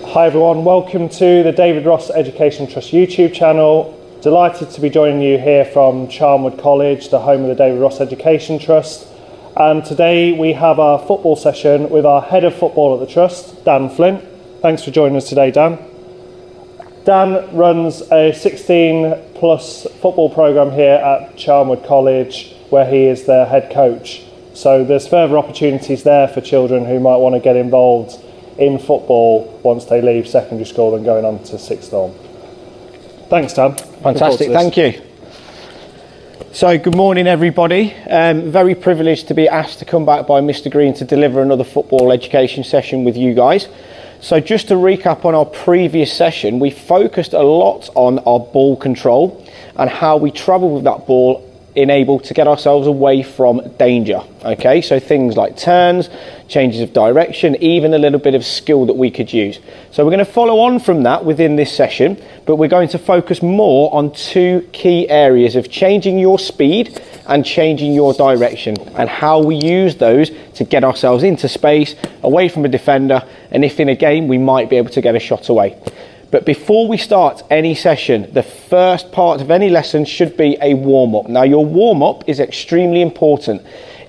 Hi everyone, welcome to the David Ross Education Trust YouTube channel. Delighted to be joining you here from Charnwood College, the home of the David Ross Education Trust. And today we have our football session with our head of football at the Trust, Dan Flint. Thanks for joining us today, Dan. Dan runs a 16 plus football programme here at Charnwood College where he is their head coach. So there's further opportunities there for children who might want to get involved in football once they leave secondary school and going on to sixth form. Thanks, Dan. Fantastic, thank you. So good morning everybody. Very privileged to be asked to come back by Mr. Green to deliver another football education session with you guys. So just to recap on our previous session, we focused a lot on our ball control and how we travel with that ball enabled to get ourselves away from danger. Okay, so things like turns, changes of direction, even a little bit of skill that we could use. So we're going to follow on from that within this session, but we're going to focus more on two key areas of changing your speed and changing your direction, and how we use those to get ourselves into space, away from a defender, and if in a game we might be able to get a shot away. But before we start any session, the first part of any lesson should be a warm-up. Now your warm-up is extremely important.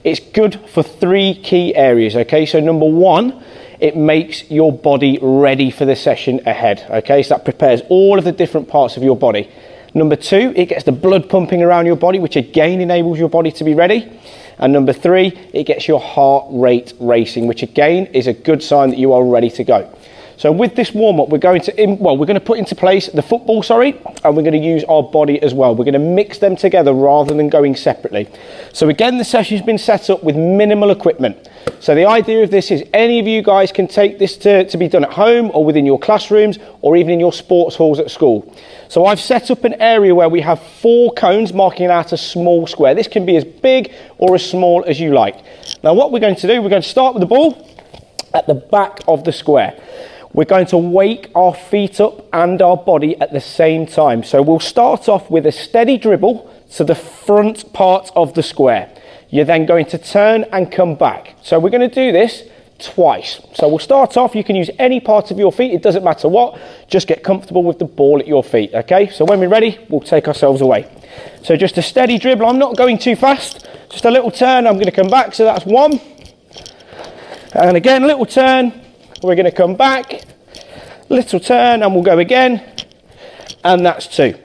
It's good for three key areas, okay? So number one, it makes your body ready for the session ahead, okay? So that prepares all of the different parts of your body. Number two, it gets the blood pumping around your body, which again enables your body to be ready. And number three, it gets your heart rate racing, which again is a good sign that you are ready to go. So with this warm-up, we're going to put into place the football, and we're going to use our body as well. We're going to mix them together rather than going separately. So again, the session's been set up with minimal equipment. So the idea of this is any of you guys can take this to be done at home or within your classrooms or even in your sports halls at school. So I've set up an area where we have 4 cones marking out a small square. This can be as big or as small as you like. Now what we're going to do, we're going to start with the ball at the back of the square. We're going to wake our feet up and our body at the same time. So we'll start off with a steady dribble to the front part of the square. You're then going to turn and come back. So we're going to do this twice. So we'll start off, you can use any part of your feet, it doesn't matter what, just get comfortable with the ball at your feet, okay? So when we're ready, we'll take ourselves away. So just a steady dribble, I'm not going too fast, just a little turn, I'm going to come back, so that's 1. And again, a little turn. We're going to come back, little turn, and we'll go again, and that's 2.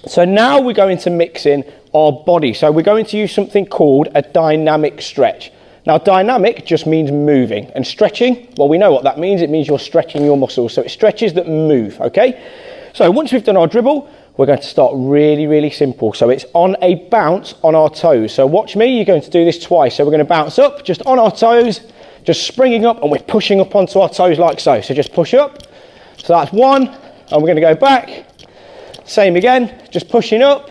So now we're going to mix in our body. So we're going to use something called a dynamic stretch. Now dynamic just means moving, and stretching, well, we know what that means. It means you're stretching your muscles. So it's stretches that move, okay? So once we've done our dribble, we're going to start really, really simple. So it's on a bounce on our toes. So watch me, you're going to do this twice. So we're going to bounce up just on our toes, just springing up, and we're pushing up onto our toes like so. So just push up. So that's 1, and we're going to go back. Same again, just pushing up.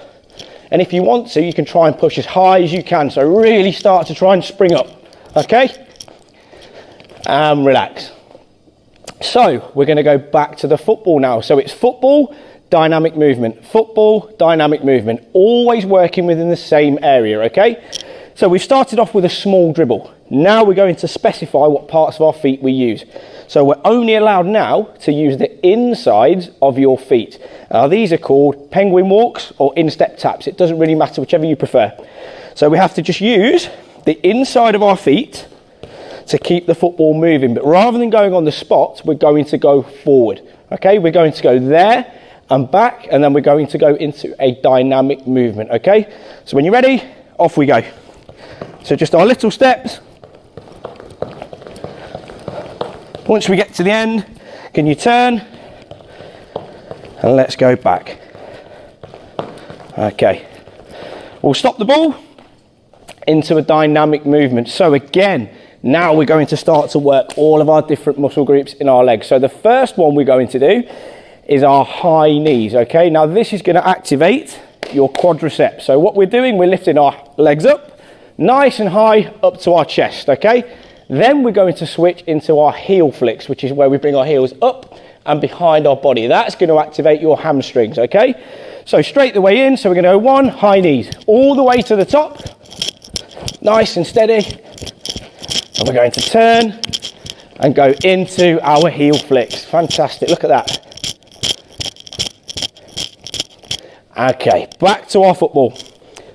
And if you want to, you can try and push as high as you can. So really start to try and spring up, okay? And relax. So we're going to go back to the football now. So it's football, dynamic movement, football, dynamic movement, always working within the same area, okay? So we've started off with a small dribble. Now we're going to specify what parts of our feet we use. So we're only allowed now to use the insides of your feet. Now these are called penguin walks or instep taps. It doesn't really matter, whichever you prefer. So we have to just use the inside of our feet to keep the football moving. But rather than going on the spot, we're going to go forward. Okay, we're going to go there and back, and then we're going to go into a dynamic movement. Okay, so when you're ready, off we go. So just our little steps. Once we get to the end, can you turn? And let's go back. Okay. We'll stop the ball into a dynamic movement. So again, now we're going to start to work all of our different muscle groups in our legs. So the first one we're going to do is our high knees. Okay. Now this is going to activate your quadriceps. So what we're doing, we're lifting our legs up nice and high up to our chest. Okay. Then we're going to switch into our heel flicks, which is where we bring our heels up and behind our body. That's going to activate your hamstrings, okay? So straight the way in, so we're going to go 1, high knees, all the way to the top, nice and steady. And we're going to turn and go into our heel flicks. Fantastic, look at that. Okay, back to our football.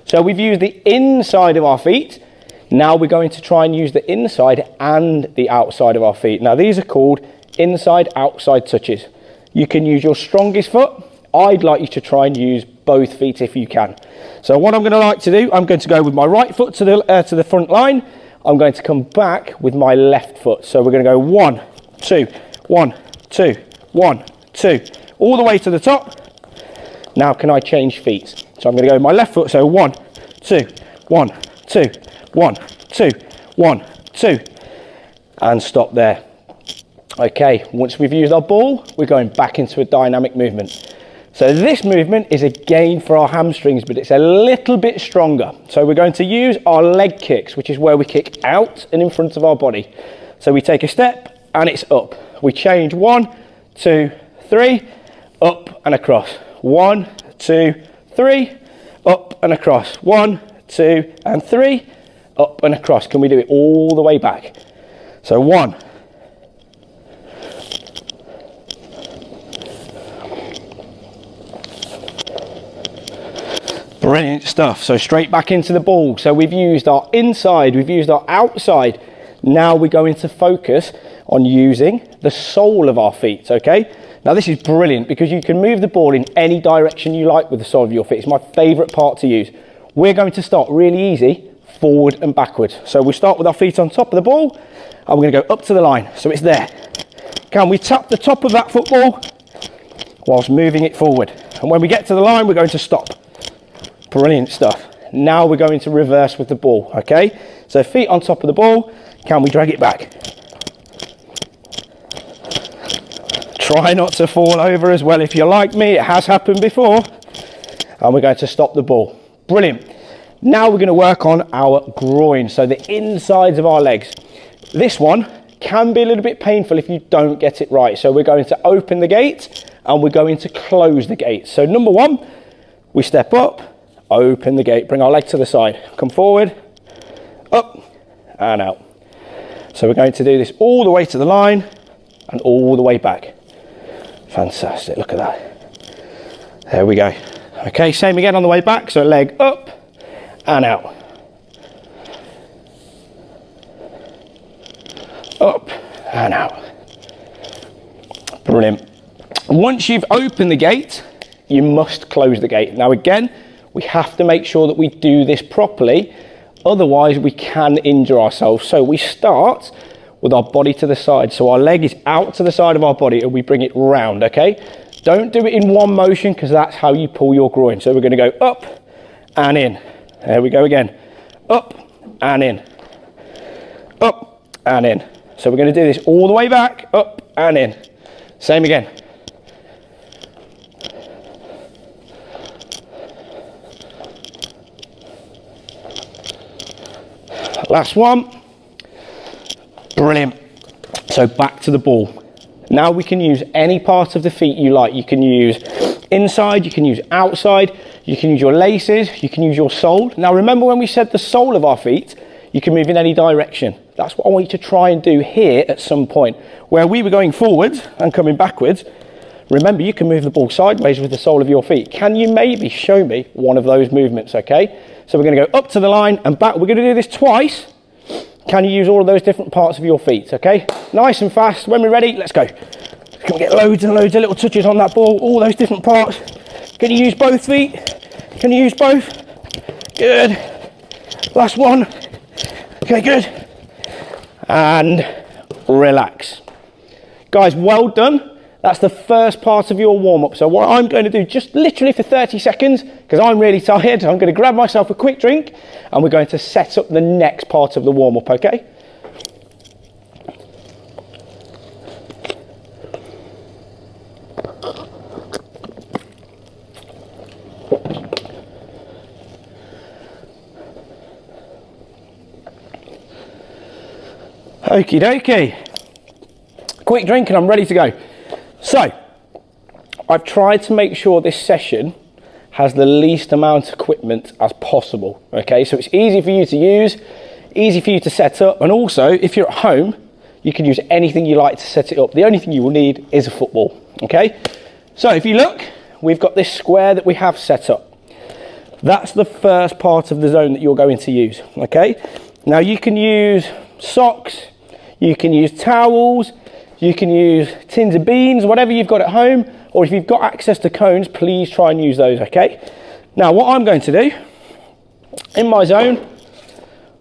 So we've used the inside of our feet. Now we're going to try and use the inside and the outside of our feet. Now these are called inside outside touches. You can use your strongest foot. I'd like you to try and use both feet if you can. So what I'm going to like to do, I'm going to go with my right foot to the front line. I'm going to come back with my left foot. So we're going to go 1, 2, 1, 2, 1, 2, all the way to the top. Now can I change feet? So I'm going to go with my left foot. So 1, 2, 1, 2, 1, 2, 1, 2, and stop there. Okay, once we've used our ball, we're going back into a dynamic movement. So this movement is again for our hamstrings, but it's a little bit stronger. So we're going to use our leg kicks, which is where we kick out and in front of our body. So we take a step and it's up. We change 1, 2, 3, up and across. 1, 2, 3, up and across. 1, 2, and 3, up and across. Can we do it all the way back? So 1. Brilliant stuff. So straight back into the ball. So we've used our inside, we've used our outside. Now we're going to focus on using the sole of our feet, okay? Now this is brilliant because you can move the ball in any direction you like with the sole of your feet. It's my favourite part to use. We're going to start really easy, forward and backwards. So we start with our feet on top of the ball and we're going to go up to the line. So it's there. Can we tap the top of that football whilst moving it forward? And when we get to the line, we're going to stop. Brilliant stuff. Now we're going to reverse with the ball, okay? So feet on top of the ball, can we drag it back? Try not to fall over as well if you're like me, it has happened before. And we're going to stop the ball. Brilliant. Now we're going to work on our groin, so the insides of our legs. This one can be a little bit painful if you don't get it right. So we're going to open the gate and we're going to close the gate. So number 1, we step up, open the gate, bring our leg to the side, come forward, up and out. So we're going to do this all the way to the line and all the way back. Fantastic, look at that. There we go. Okay, same again on the way back, so leg up and out. Up and out. Brilliant. Once you've opened the gate, you must close the gate. Now again, we have to make sure that we do this properly, otherwise we can injure ourselves. So we start with our body to the side. So our leg is out to the side of our body and we bring it round, okay? Don't do it in one motion because that's how you pull your groin. So we're going to go up and in. There we go again. Up and in. Up and in. So we're going to do this all the way back, up and in. Same again. Last one. Brilliant. So back to the ball. Now we can use any part of the feet you like. You can use inside, you can use outside, you can use your laces, you can use your sole. Now remember when we said the sole of our feet, you can move in any direction. That's what I want you to try and do here at some point. Where we were going forwards and coming backwards, remember you can move the ball sideways with the sole of your feet. Can you maybe show me one of those movements, okay? So we're going to go up to the line and back. We're going to do this twice. Can you use all of those different parts of your feet, okay? Nice and fast. When we're ready, let's go. Can we get loads and loads of little touches on that ball, all those different parts? Can you use both feet? Can you use both? Good. Last one. Okay, good. And relax. Guys, well done. That's the first part of your warm-up. So what I'm going to do, just literally for 30 seconds, because I'm really tired, I'm going to grab myself a quick drink and we're going to set up the next part of the warm-up, okay? Okie dokie. Quick drink and I'm ready to go. So, I've tried to make sure this session has the least amount of equipment as possible, okay? So it's easy for you to use, easy for you to set up, and also, if you're at home, You can use anything you like to set it up. The only thing you will need is a football, okay? So if you look, we've got this square that we have set up. That's the first part of the zone that you're going to use, okay? Now you can use socks, you can use towels, you can use tins of beans, whatever you've got at home, or if you've got access to cones, please try and use those, okay? Now what I'm going to do, in my zone,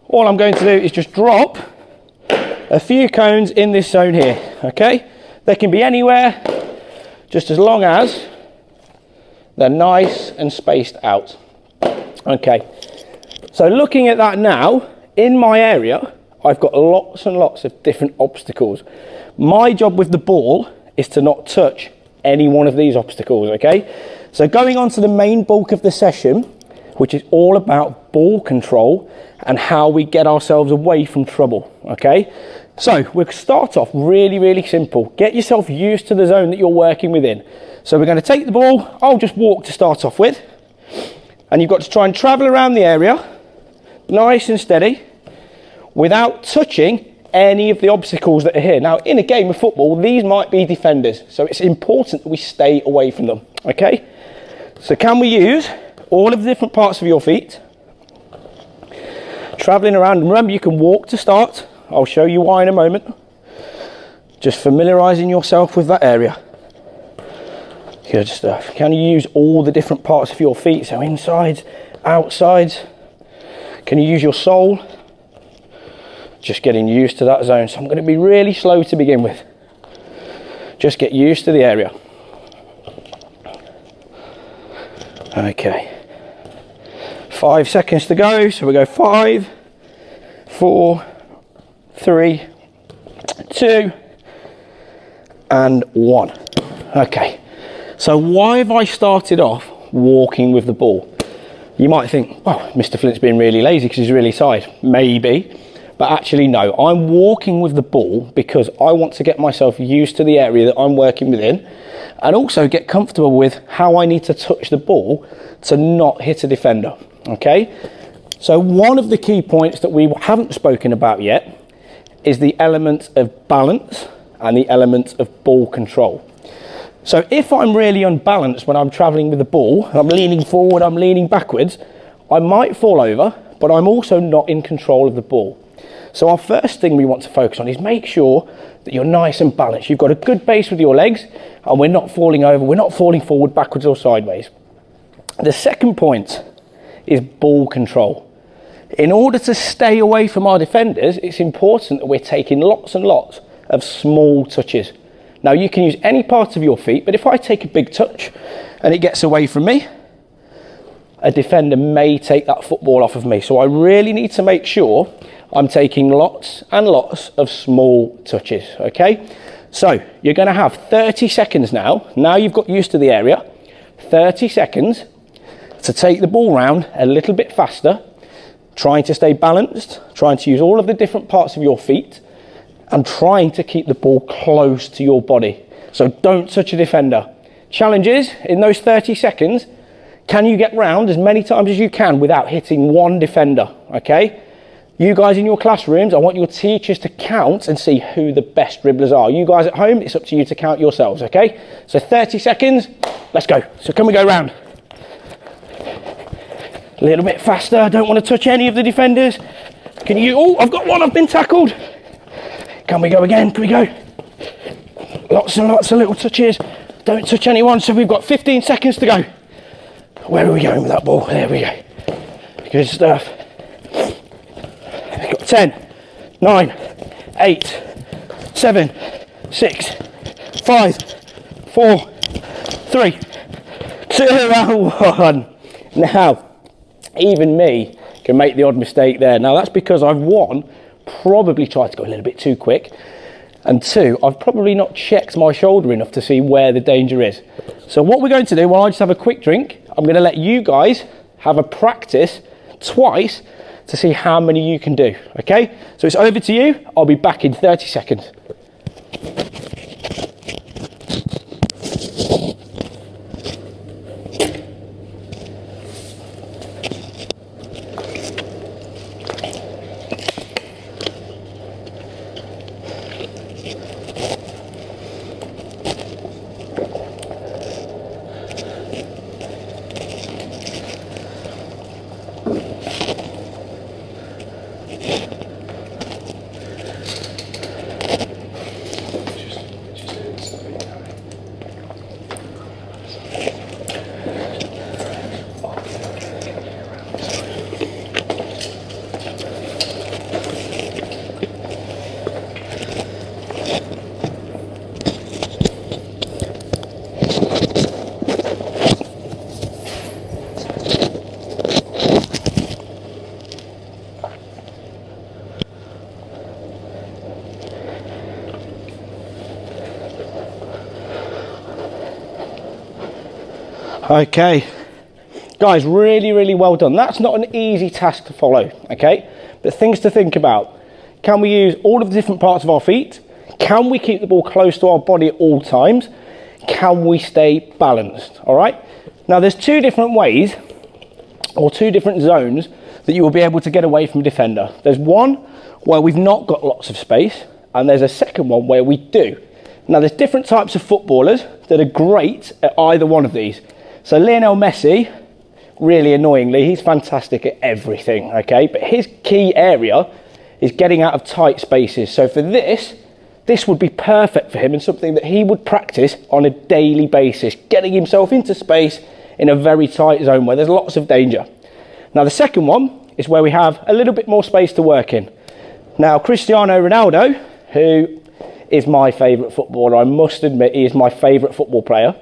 all I'm going to do is just drop a few cones in this zone here, okay? They can be anywhere, just as long as they're nice and spaced out. Okay, so looking at that now, in my area, I've got lots and lots of different obstacles. My job with the ball is to not touch any one of these obstacles, okay? So going on to the main bulk of the session, which is all about ball control and how we get ourselves away from trouble, okay? So we'll start off really, really simple. Get yourself used to the zone that you're working within. So we're going to take the ball, I'll just walk to start off with, and you've got to try and travel around the area, nice and steady, without touching any of the obstacles that are here. Now, in a game of football, these might be defenders, so it's important that we stay away from them, okay? So can we use all of the different parts of your feet, traveling around, and remember you can walk to start. I'll show you why in a moment. Just familiarizing yourself with that area. Good stuff. Can you use all the different parts of your feet? So insides, outsides. Can you use your sole? Just getting used to that zone. So I'm going to be really slow to begin with. Just get used to the area. Okay. 5 seconds to go. So we go 5, 4, 3, 2, and 1. Okay. So why have I started off walking with the ball? You might think, well, Mr. Flint's being really lazy because he's really tired. Maybe. But actually, no. I'm walking with the ball because I want to get myself used to the area that I'm working within, and also get comfortable with how I need to touch the ball to not hit a defender. Okay? So one of the key points that we haven't spoken about yet is the element of balance and the element of ball control. So if I'm really unbalanced when I'm traveling with the ball, I'm leaning forward, I'm leaning backwards, I might fall over, but I'm also not in control of the ball. So our first thing we want to focus on is make sure that you're nice and balanced. You've got a good base with your legs, and we're not falling over, we're not falling forward, backwards or sideways. The second point is ball control. In order to stay away from our defenders, it's important that we're taking lots and lots of small touches. Now you can use any part of your feet, but if I take a big touch and it gets away from me, a defender may take that football off of me. So I really need to make sure I'm taking lots and lots of small touches, okay? So you're going to have 30 seconds now. Now you've got used to the area, 30 seconds to take the ball round a little bit faster, trying to stay balanced, trying to use all of the different parts of your feet, and trying to keep the ball close to your body. So don't touch a defender. Challenge is, in those 30 seconds, can you get round as many times as you can without hitting one defender, okay? You guys in your classrooms, I want your teachers to count and see who the best dribblers are. You guys at home, it's up to you to count yourselves, okay? So 30 seconds, let's go. So can we go round? A little bit faster, I don't want to touch any of the defenders. Can you, oh, I've got one, I've been tackled. Can we go again? Can we go? Lots and lots of little touches. Don't touch anyone. So we've got 15 seconds to go. Where are we going with that ball? There we go. Good stuff. We've got 10, 9, 8, 7, 6, 5, 4, 3, 2, and 1. Now, even me can make the odd mistake there. Now that's because I've probably tried to go a little bit too quick, and 2, I've probably not checked my shoulder enough to see where the danger is. So what we're going to do, while I just have a quick drink, I'm going to let you guys have a practice twice to see how many you can do, okay? So it's over to you. I'll be back in 30 seconds. Okay, guys, really well done. That's not an easy task to follow, okay? But things to think about. Can we use all of the different parts of our feet? Can we keep the ball close to our body at all times? Can we stay balanced, all right? Now, there's two different ways, or two different zones, that you will be able to get away from a defender. There's one where we've not got lots of space, and there's a second one where we do. Now, there's different types of footballers that are great at either one of these. So Lionel Messi, really annoyingly, he's fantastic at everything, okay? But his key area is getting out of tight spaces. So for this would be perfect for him and something that he would practice on a daily basis, getting himself into space in a very tight zone where there's lots of danger. Now, the second one is where we have a little bit more space to work in. Now, Cristiano Ronaldo, who is my favourite footballer, I must admit he is my favourite football player.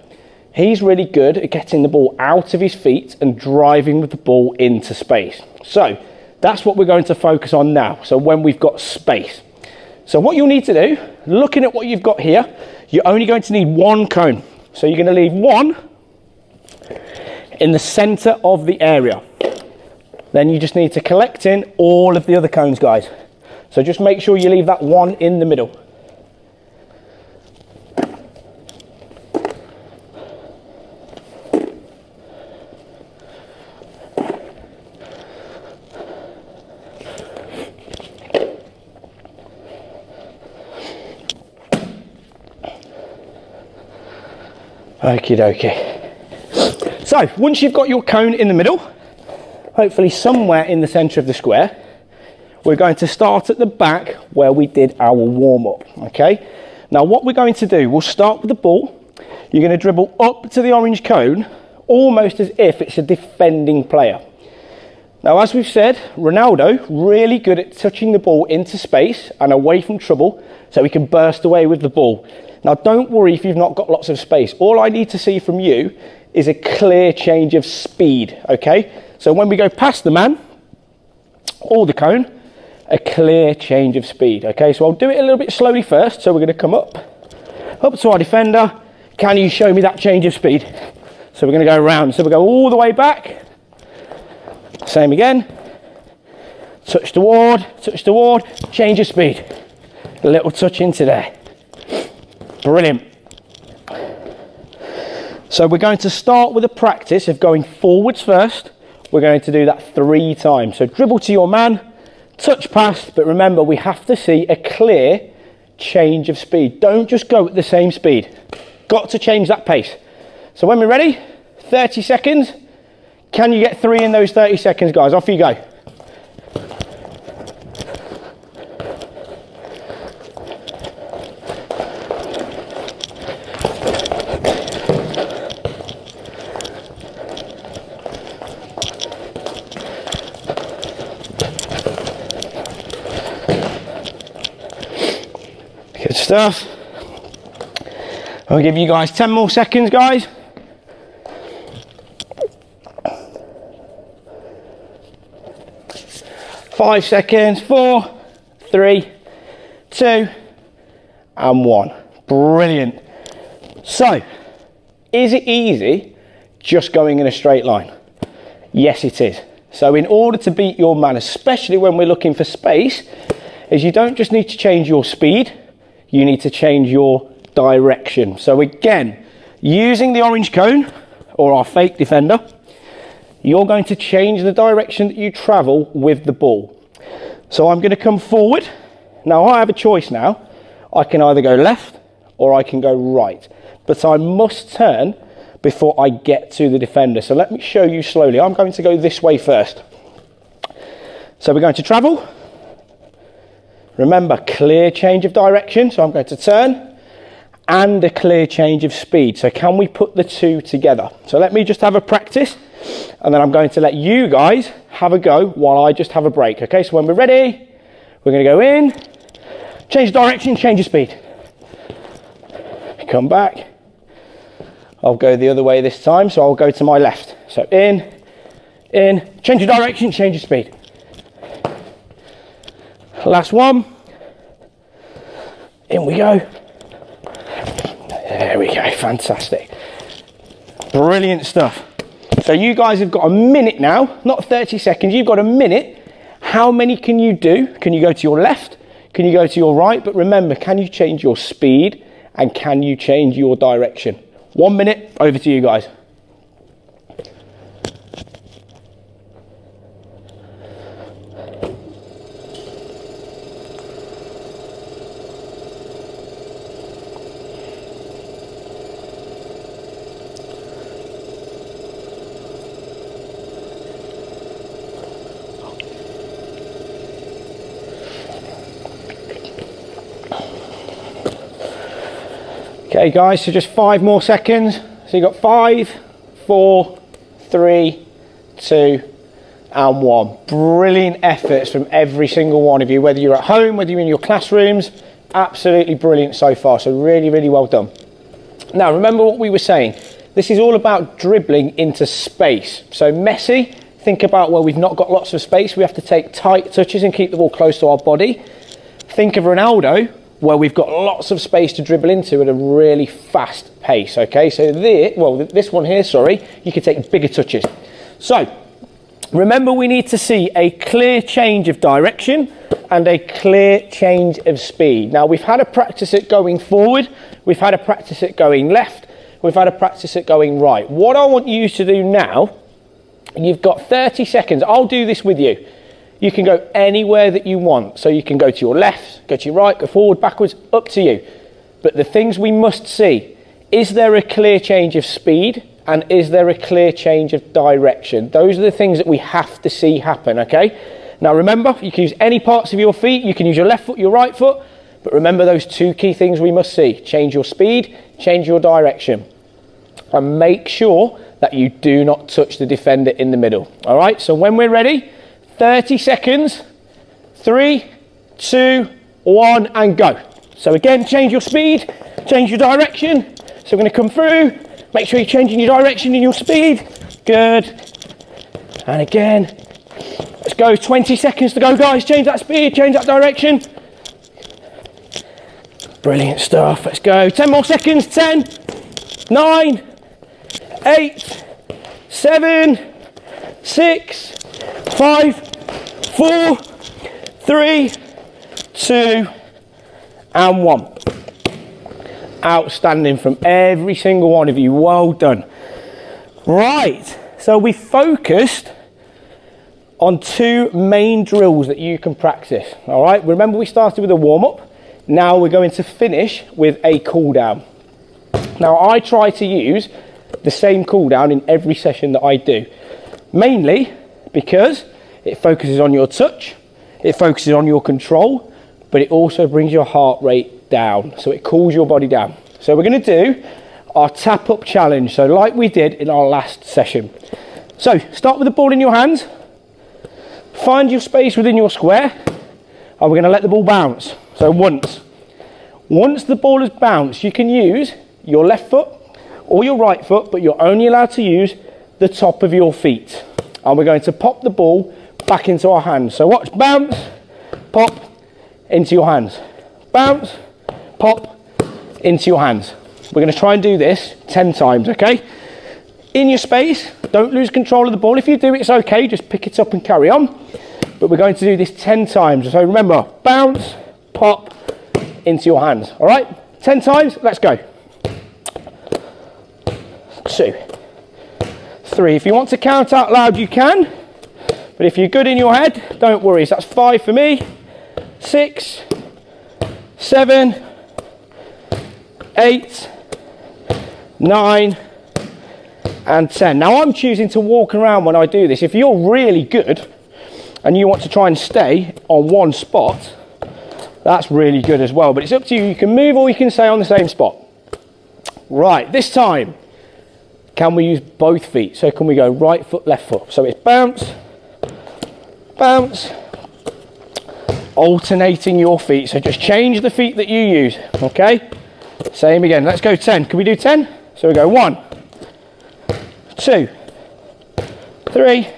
He's really good at getting the ball out of his feet and driving with the ball into space. So that's what we're going to focus on now. So when we've got space. So what you'll need to do, looking at what you've got here, you're only going to need one cone. So you're going to leave one in the centre of the area. Then you just need to collect in all of the other cones, guys. So just make sure you leave that one in the middle. Okie dokie. So once you've got your cone in the middle, hopefully somewhere in the centre of the square, we're going to start at the back where we did our warm-up, okay? Now what we're going to do, we'll start with the ball. You're going to dribble up to the orange cone, almost as if it's a defending player. Now, as we've said, Ronaldo, really good at touching the ball into space and away from trouble so he can burst away with the ball. Now, don't worry if you've not got lots of space. All I need to see from you is a clear change of speed, okay? So when we go past the man, or the cone, a clear change of speed, okay? So I'll do it a little bit slowly first. So we're going to come up to our defender. Can you show me that change of speed? So we're going to go around. So we go all the way back. Same again. Touch toward, change of speed. A little touch into there. Brilliant. So we're going to start with a practice of going forwards first. We're going to do that 3 times. So dribble to your man, touch past, but remember we have to see a clear change of speed. Don't just go at the same speed. Got to change that pace. So when we're ready, 30 seconds. Can you get 3 in those 30 seconds, guys? Off you go. Good stuff. I'll give you guys 10 more seconds, guys. Five seconds. 4, 3, 2, and 1. Brilliant. So, is it easy just going in a straight line? Yes, it is. So in order to beat your man, especially when we're looking for space, is you don't just need to change your speed, you need to change your direction. So again, using the orange cone or our fake defender, you're going to change the direction that you travel with the ball. So I'm going to come forward. Now I have a choice now. I can either go left or I can go right, but I must turn before I get to the defender. So let me show you slowly. I'm going to go this way first. So we're going to travel. Remember, clear change of direction. So I'm going to turn and a clear change of speed. So can we put the two together? So let me just have a practice, and then I'm going to let you guys have a go while I just have a break. Okay, so when we're ready, we're going to go in, change direction, change of speed. Come back. I'll go the other way this time, so I'll go to my left. So in, change of direction, change of speed. Last one. In we go. There we go, fantastic. Brilliant stuff. So you guys have got a minute now, not 30 seconds, you've got a minute. How many can you do? Can you go to your left? Can you go to your right? But remember, can you change your speed and can you change your direction? 1 minute, over to you guys. Okay guys, so just 5 more seconds. So you've got 5, 4, 3, 2, and 1. Brilliant efforts from every single one of you, whether you're at home, whether you're in your classrooms. Absolutely brilliant so far, so really, really well done. Now remember what we were saying. This is all about dribbling into space. So Messi, think about where we've not got lots of space. We have to take tight touches and keep the ball close to our body. Think of Ronaldo, where we've got lots of space to dribble into at a really fast pace, okay? So this one here, sorry, you can take bigger touches. So, remember we need to see a clear change of direction and a clear change of speed. Now, we've had a practice at going forward, we've had a practice at going left, we've had a practice at going right. What I want you to do now, you've got 30 seconds, I'll do this with you. You can go anywhere that you want. So you can go to your left, go to your right, go forward, backwards, up to you. But the things we must see, is there a clear change of speed and is there a clear change of direction? Those are the things that we have to see happen, okay? Now remember, you can use any parts of your feet, you can use your left foot, your right foot, but remember those 2 key things we must see. Change your speed, change your direction. And make sure that you do not touch the defender in the middle. All right, so when we're ready, 30 seconds, 3, 2, 1, and go. So again, change your speed, change your direction. So we're going to come through, make sure you're changing your direction and your speed. Good. And again, let's go, 20 seconds to go, guys. Change that speed, change that direction. Brilliant stuff, let's go. 10 more seconds, 10, 9, 8, 7, 6, 5, 4, 3, 2, and 1. Outstanding from every single one of you. Well done. Right, so we focused on 2 main drills that you can practice. All right, remember we started with a warm-up. Now we're going to finish with a cool-down. Now I try to use the same cool-down in every session that I do. Mainly because it focuses on your touch, it focuses on your control, but it also brings your heart rate down. So it cools your body down. So we're going to do our tap up challenge. So like we did in our last session. So start with the ball in your hands. Find your space within your square. And we're going to let the ball bounce. So once the ball has bounced, you can use your left foot or your right foot, but you're only allowed to use the top of your feet. And we're going to pop the ball back into our hands. So watch, bounce, pop, into your hands. Bounce, pop, into your hands. We're going to try and do this 10 times, okay? In your space, don't lose control of the ball. If you do, it's okay, just pick it up and carry on. But we're going to do this 10 times. So remember, bounce, pop, into your hands, all right? 10 times, let's go. 2, 3. If you want to count out loud, you can. But if you're good in your head, don't worry. So that's 5 for me. 6, 7, 8, 9, and 10. Now I'm choosing to walk around when I do this. If you're really good and you want to try and stay on one spot, that's really good as well. But it's up to you. You can move or you can stay on the same spot. Right, this time, can we use both feet? So can we go right foot, left foot? So it's bounce, bounce, alternating your feet. So just change the feet that you use, okay? Same again, let's go 10. Can we do 10? So we go 1, 2, 3,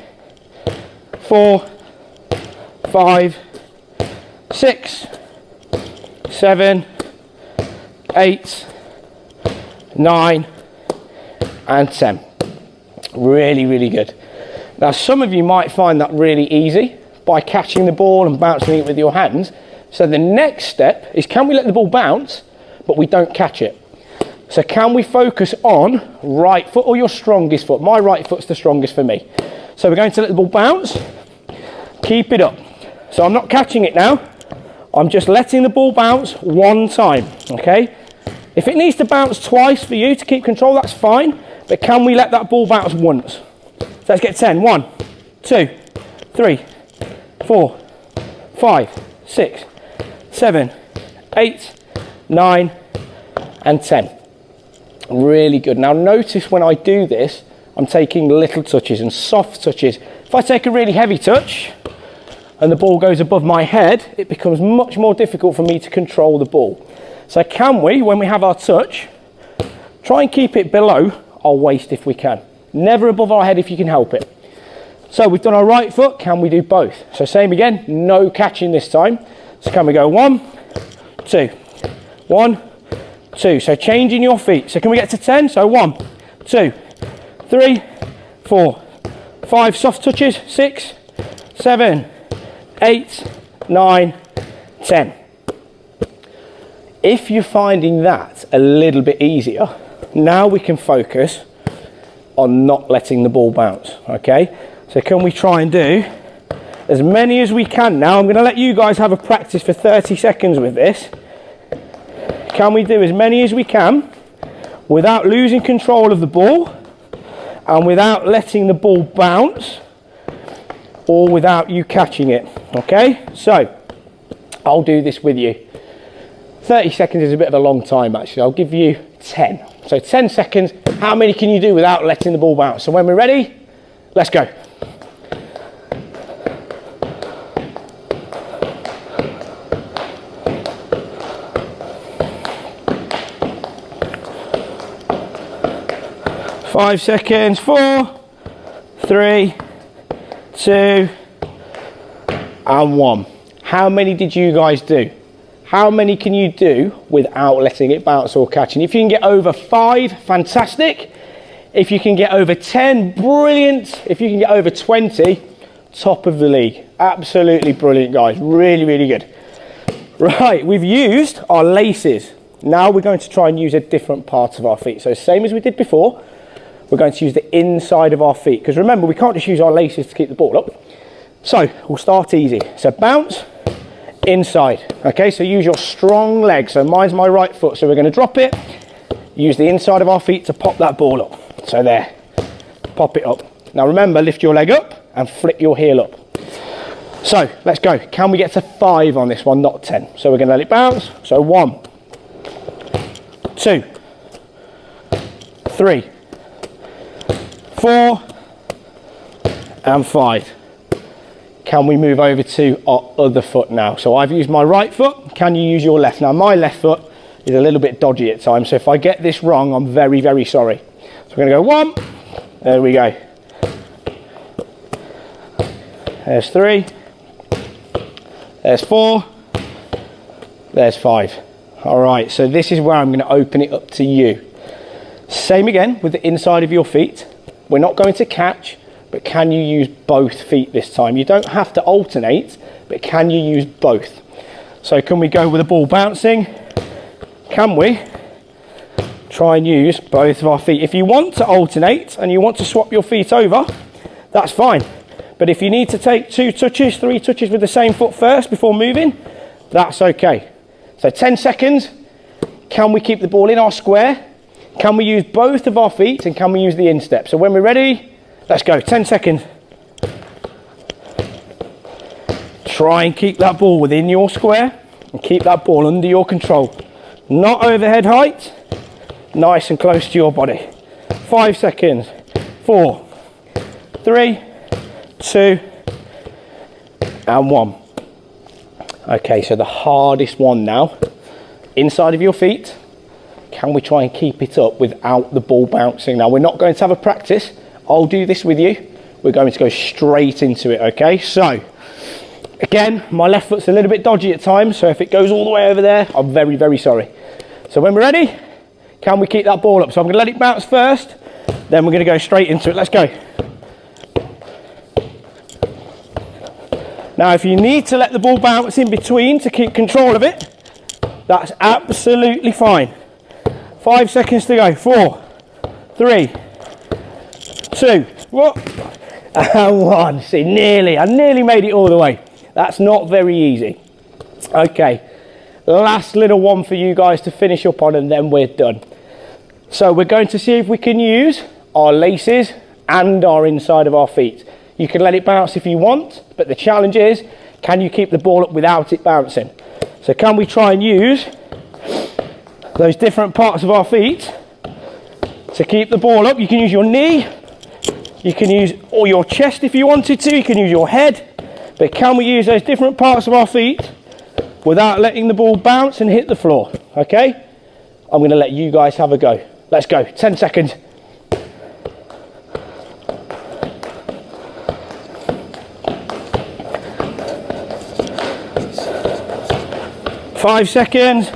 4, 5, 6, 7, 8, 9, and 10. Really, really good. Now, some of you might find that really easy by catching the ball and bouncing it with your hands. So the next step is, can we let the ball bounce, but we don't catch it? So can we focus on right foot or your strongest foot? My right foot's the strongest for me. So we're going to let the ball bounce, keep it up. So I'm not catching it now. I'm just letting the ball bounce one time, okay? If it needs to bounce twice for you to keep control, that's fine. But can we let that ball bounce once? So let's get 10. 1, 2, 3, 4, 5, 6, 7, 8, 9, and 10. Really good. Now notice when I do this, I'm taking little touches and soft touches. If I take a really heavy touch and the ball goes above my head, it becomes much more difficult for me to control the ball. So can we, when we have our touch, try and keep it below our waist if we can. Never above our head if you can help it. So we've done our right foot, can we do both? So same again, no catching this time. So can we go 1, 2, 1, 2. So changing your feet. So can we get to 10? So 1, 2, 3, 4, 5 soft touches, 6, 7, 8, 9, 10. If you're finding that a little bit easier, now we can focus on not letting the ball bounce, okay? So can we try and do as many as we can now? I'm going to let you guys have a practice for 30 seconds with this. Can we do as many as we can without losing control of the ball and without letting the ball bounce or without you catching it, okay? So I'll do this with you. 30 seconds is a bit of a long time actually. I'll give you 10. So 10 seconds, how many can you do without letting the ball bounce? So when we're ready, let's go. Five seconds, 4, 3, 2, and 1. How many did you guys do? How many can you do without letting it bounce or catching? If you can get over 5, fantastic. If you can get over 10, brilliant. If you can get over 20, top of the league. Absolutely brilliant, guys. Really, really good. Right, we've used our laces. Now we're going to try and use a different part of our feet. So same as we did before, we're going to use the inside of our feet. Because remember, we can't just use our laces to keep the ball up. So we'll start easy. So bounce, inside. Okay, so use your strong leg. So mine's my right foot. So we're going to drop it. Use the inside of our feet to pop that ball up. So there, pop it up. Now remember, lift your leg up and flip your heel up. So let's go. Can we get to 5 on this one, not 10? So we're going to let it bounce. So 1, 2, 3, 4, and 5. Can we move over to our other foot now? So I've used my right foot. Can you use your left? Now my left foot is a little bit dodgy at times. So if I get this wrong, I'm very, very sorry. So we're going to go 1. There we go. There's 3. There's 4. There's 5. All right, so this is where I'm going to open it up to you. Same again with the inside of your feet. We're not going to catch, but can you use both feet this time? You don't have to alternate, but can you use both? So can we go with the ball bouncing? Can we try and use both of our feet? If you want to alternate and you want to swap your feet over, that's fine. But if you need to take 2 touches, 3 touches with the same foot first before moving, that's okay. So 10 seconds. Can we keep the ball in our square? Can we use both of our feet and can we use the instep? So when we're ready, let's go. 10 seconds. Try and keep that ball within your square and keep that ball under your control. Not overhead height, nice and close to your body. 5 seconds. 4, 3, 2, and 1. Okay, so the hardest one now, inside of your feet. Can we try and keep it up without the ball bouncing? Now, we're not going to have a practice. I'll do this with you. We're going to go straight into it, okay? So, again, my left foot's a little bit dodgy at times, so if it goes all the way over there, I'm very, very sorry. So when we're ready, can we keep that ball up? So I'm going to let it bounce first, then we're going to go straight into it. Let's go. Now, if you need to let the ball bounce in between to keep control of it, that's absolutely fine. 5 seconds to go. 4, 3, 2, and 1. See, I nearly made it all the way. That's not very easy. Okay, last little one for you guys to finish up on, and then we're done. So we're going to see if we can use our laces and our inside of our feet. You can let it bounce if you want, but the challenge is, can you keep the ball up without it bouncing? So can we try and use those different parts of our feet to keep the ball up? You can use your knee, you can use or your chest if you wanted to, you can use your head, but can we use those different parts of our feet without letting the ball bounce and hit the floor? Okay, I'm going to let you guys have a go. Let's go. 10 seconds. 5 seconds.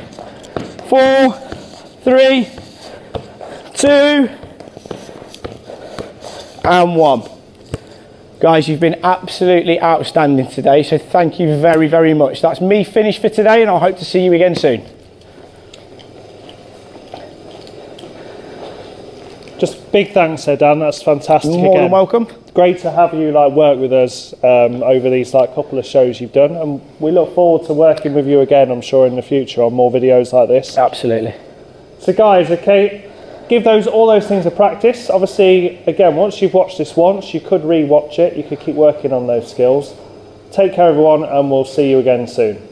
4, 3, 2, and 1. Guys, you've been absolutely outstanding today, so thank you very, very much. That's me finished for today, and I hope to see you again soon. Just big thanks there, Dan. That's fantastic. More than welcome. Great to have you work with us over these couple of shows you've done, and we look forward to working with you again, I'm sure, in the future on more videos like this. Absolutely. So guys, okay, give all those things a practice. Obviously, again, once you've watched this once, you could re-watch it. You could keep working on those skills. Take care, everyone, and we'll see you again soon.